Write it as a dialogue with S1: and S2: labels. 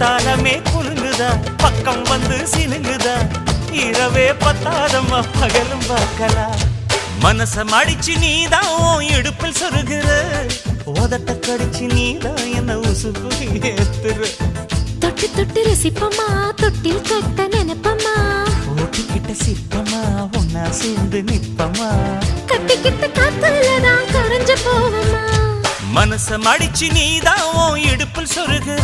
S1: குத்தாலமே குலுங்குதா பக்கம் வந்து சினுங்குதா இரவே பத்தாதம்மா பகலும் பார்க்கலாம் மனச மடிச்சு நீதான் இடுப்பில் சொருகிற உதட்ட கடிச்சு நீதான் என்ன உசுப்பு ஏத்துற
S2: தொட்டு தொட்டு ரசிப்பமா தொட்டில் கட்ட நினைப்பமா
S1: ஓட்டிக்கிட்ட சிப்பமா ஒன்னா சேர்ந்து நிப்பமா
S2: கட்டிக்கிட்ட காத்துலதான் கரைஞ்சு போவமா
S1: மனச மடிச்சு நீதான் இடுப்பில் சொருகிற